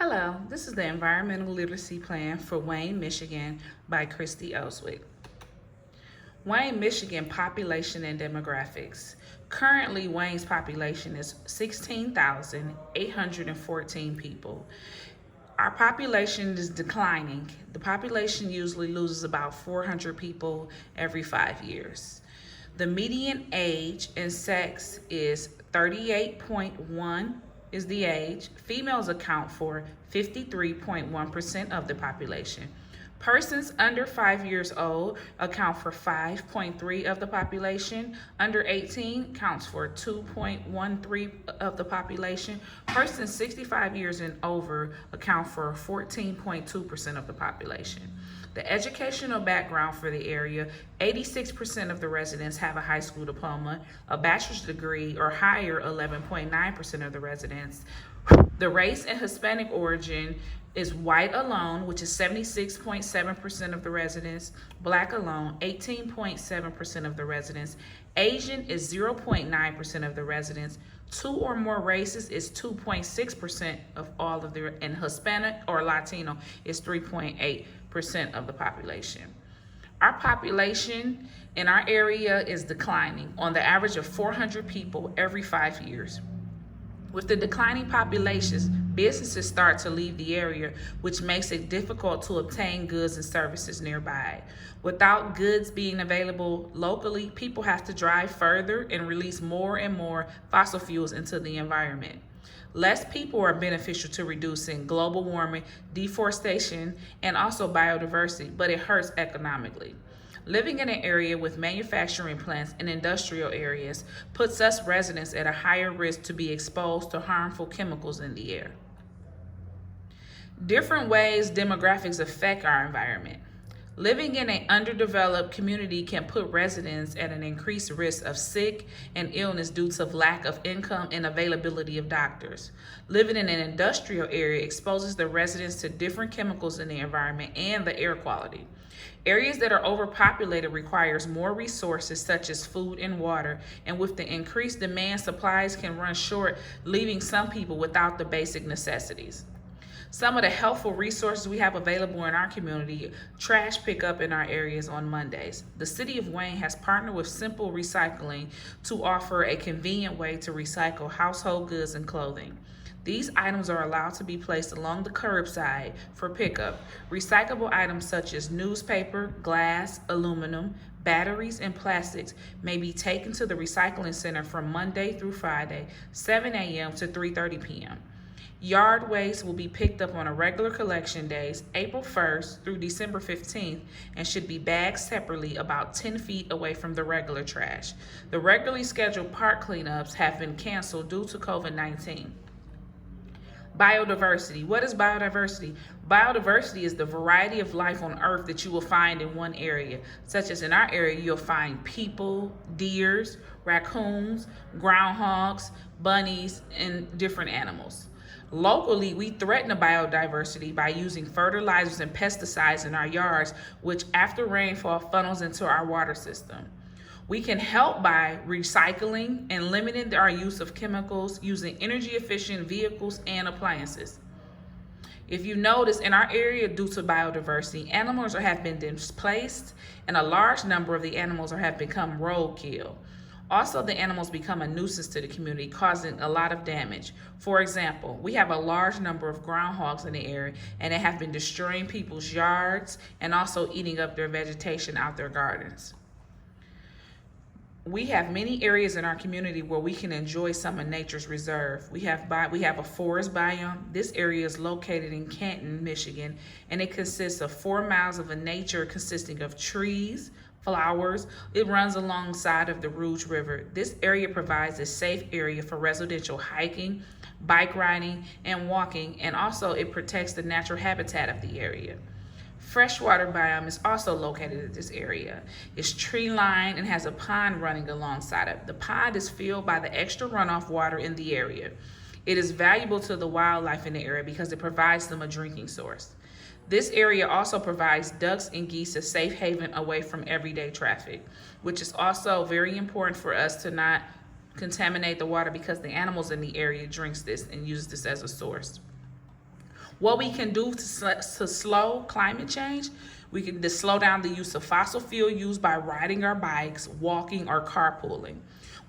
Hello, this is the Environmental Literacy Plan for Wayne, Michigan by Kristy Elswick. Wayne, Michigan population and demographics. Currently, Wayne's population is 16,814 people. Our population is declining. The population usually loses about 400 people every 5 years. The median age and sex is 38.1 is the age. Females account for 53.1% of the population. Persons under 5 years old account for 5.3 of the population. Under 18 counts for 2.13 of the population. Persons 65 years and over account for 14.2% of the population. The educational background for the area: 86% of the residents have a high school diploma, a bachelor's degree or higher, 11.9% of the residents. The race and Hispanic origin is white alone, which is 76.7% of the residents, black alone, 18.7% of the residents, Asian is 0.9% of the residents, two or more races is 2.6% of all of the, and Hispanic or Latino is 3.8% of the population. Our population in our area is declining on the average of 400 people every 5 years. With the declining populations, businesses start to leave the area, which makes it difficult to obtain goods and services nearby. Without goods being available locally, people have to drive further and release more and more fossil fuels into the environment. Less people are beneficial to reducing global warming, deforestation, and also biodiversity, but it hurts economically. Living in an area with manufacturing plants and industrial areas puts us residents at a higher risk to be exposed to harmful chemicals in the air. Different ways demographics affect our environment. Living in an underdeveloped community can put residents at an increased risk of sick and illness due to lack of income and availability of doctors. Living in an industrial area exposes the residents to different chemicals in the environment and the air quality. Areas that are overpopulated requires more resources such as food and water, and with the increased demand, supplies can run short, leaving some people without the basic necessities. Some of the helpful resources we have available in our community: trash pickup in our areas on Mondays. The City of Wayne has partnered with Simple Recycling to offer a convenient way to recycle household goods and clothing. These items are allowed to be placed along the curbside for pickup. Recyclable items such as newspaper, glass, aluminum, batteries, and plastics may be taken to the recycling center from Monday through Friday, 7 a.m. to 3:30 p.m. Yard waste will be picked up on a regular collection days, April 1st through December 15th, and should be bagged separately about 10 feet away from the regular trash. The regularly scheduled park cleanups have been canceled due to COVID-19. Biodiversity. What is biodiversity? Biodiversity is the variety of life on Earth that you will find in one area. Such as in our area, you'll find people, deers, raccoons, groundhogs, bunnies, and different animals. Locally, we threaten the biodiversity by using fertilizers and pesticides in our yards, which after rainfall funnels into our water system. We can help by recycling and limiting our use of chemicals, using energy efficient vehicles and appliances. If you notice, in our area, due to biodiversity, animals have been displaced, and a large number of the animals have become roadkill. Also, the animals become a nuisance to the community, causing a lot of damage. For example, we have a large number of groundhogs in the area, and they have been destroying people's yards and also eating up their vegetation out their gardens. We have many areas in our community where we can enjoy some of nature's reserve. We have a forest biome. This area is located in Canton, Michigan, and it consists of 4 miles of a nature consisting of trees, flowers. It runs alongside of the Rouge River. This area provides a safe area for residential hiking, bike riding, and walking, and also it protects the natural habitat of the area. Freshwater biome is also located in this area. It's tree-lined and has a pond running alongside it. The pond is filled by the extra runoff water in the area. It is valuable to the wildlife in the area because it provides them a drinking source. This area also provides ducks and geese a safe haven away from everyday traffic, which is also very important for us to not contaminate the water because the animals in the area drinks this and use this as a source. What we can do to slow climate change, we can just slow down the use of fossil fuel used by riding our bikes, walking, or carpooling.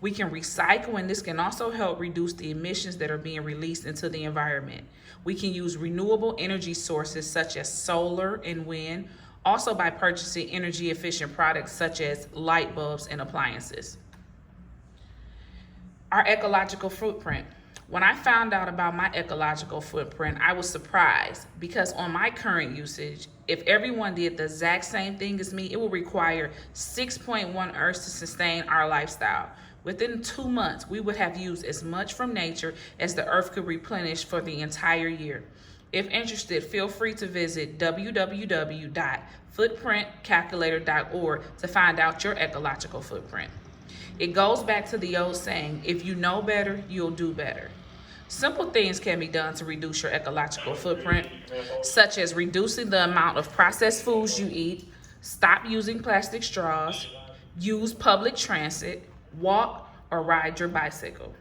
We can recycle, and this can also help reduce the emissions that are being released into the environment. We can use renewable energy sources such as solar and wind, also by purchasing energy efficient products such as light bulbs and appliances. Our ecological footprint. When I found out about my ecological footprint, I was surprised because on my current usage, if everyone did the exact same thing as me, it would require 6.1 Earths to sustain our lifestyle. Within 2 months, we would have used as much from nature as the Earth could replenish for the entire year. If interested, feel free to visit www.footprintcalculator.org to find out your ecological footprint. It goes back to the old saying, if you know better, you'll do better. Simple things can be done to reduce your ecological footprint, such as reducing the amount of processed foods you eat, stop using plastic straws, use public transit, walk, or ride your bicycle.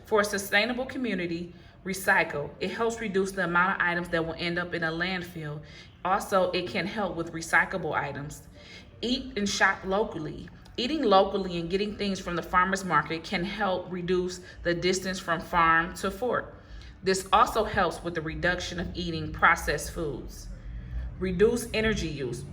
For a sustainable community, recycle. It helps reduce the amount of items that will end up in a landfill. Also, it can help with recyclable items. Eat and shop locally. Eating locally and getting things from the farmer's market can help reduce the distance from farm to fork. This also helps with the reduction of eating processed foods. Reduce energy use.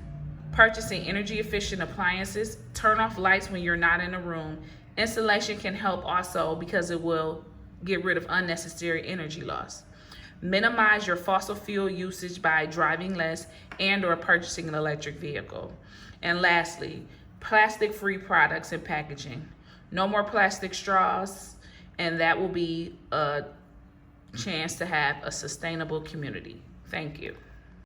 Purchasing energy efficient appliances. Turn off lights when you're not in a room. Insulation can help also because it will get rid of unnecessary energy loss. Minimize your fossil fuel usage by driving less and or purchasing an electric vehicle. And lastly, plastic-free products and packaging. No more plastic straws, and that will be a chance to have a sustainable community. Thank you.